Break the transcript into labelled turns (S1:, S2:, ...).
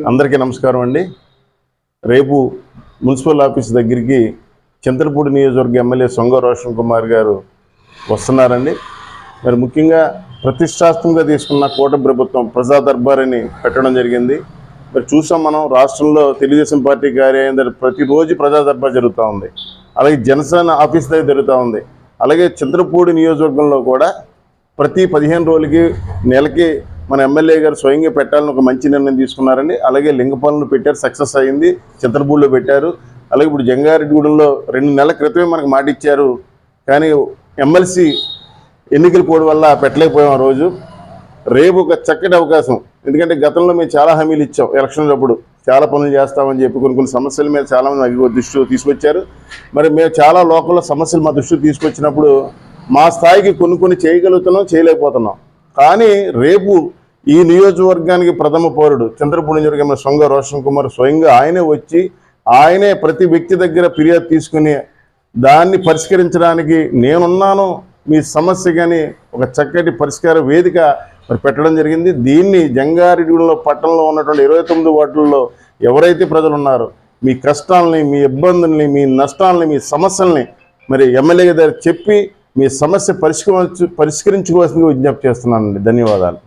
S1: అందరికీ నమస్కారం అండి. రేపు మున్సిపల్ ఆఫీస్ దగ్గరికి చింతలపూడి నియోజకవర్గ ఎమ్మెల్యే సొంగ రోషన్ కుమార్ గారు వస్తున్నారండి. మరి ముఖ్యంగా ప్రతిష్టాత్మకంగా తీసుకున్న కూటమి ప్రభుత్వం ప్రజా దర్బార్ అని పెట్టడం జరిగింది. మరి చూసాం మనం రాష్ట్రంలో తెలుగుదేశం పార్టీ కార్యాలయం దగ్గర ప్రతిరోజు ప్రజా దర్బార్ జరుగుతూ ఉంది. అలాగే జనసేన ఆఫీస్ దగ్గర జరుగుతూ ఉంది. అలాగే చింతలపూడి నియోజకవర్గంలో కూడా ప్రతి 15 రోజులకి నెలకి మన ఎమ్మెల్యే గారు స్వయంగా పెట్టాలని ఒక మంచి నిర్ణయం తీసుకున్నారండి. అలాగే లింగపాలెంలో పెట్టారు, సక్సెస్ అయింది. చింతలపూడిలో పెట్టారు. అలాగే ఇప్పుడు జంగారెడ్డిగూడెంలో 2 నెలల క్రితమే మనకు మాట ఇచ్చారు, కానీ ఎమ్మెల్సీ ఎన్నికలు పోవడం వల్ల పెట్టలేకపోయాం. ఆ రోజు రేపు ఒక చక్కటి అవకాశం. ఎందుకంటే గతంలో మేము చాలా హామీలు ఇచ్చాం. ఎలక్షన్లప్పుడు చాలా పనులు చేస్తామని చెప్పి కొన్ని సమస్యల మీద చాలామంది దృష్టి తీసుకొచ్చారు. మరి మేము చాలా లోకల్ సమస్యలు మా దృష్టికి తీసుకొచ్చినప్పుడు మా స్థాయికి కొన్ని చేయగలుగుతున్నాం, చేయలేకపోతున్నాం. కానీ రేపు ఈ నియోజకవర్గానికి ప్రథమ పౌరుడు చింతలపూడి నియోజకవర్గం సొంగ రోషన్ కుమార్ స్వయంగా ఆయనే వచ్చి ఆయనే ప్రతి వ్యక్తి దగ్గర ఫిర్యాదు తీసుకుని దాన్ని పరిష్కరించడానికి నేనున్నాను, మీ సమస్య కానీ ఒక చక్కటి పరిష్కార వేదిక మరి పెట్టడం జరిగింది. దీన్ని జంగారెడ్డిగూడెంలో పట్టణంలో ఉన్నటువంటి 29 వార్డుల్లో ఎవరైతే ప్రజలు ఉన్నారో మీ కష్టాలని, మీ ఇబ్బందుల్ని, మీ నష్టాలని, మీ సమస్యల్ని మరి ఎమ్మెల్యే గారు చెప్పి మీ సమస్య పరిష్కరించుకోవాల్సిందిగా విజ్ఞప్తి చేస్తున్నానండి. ధన్యవాదాలు.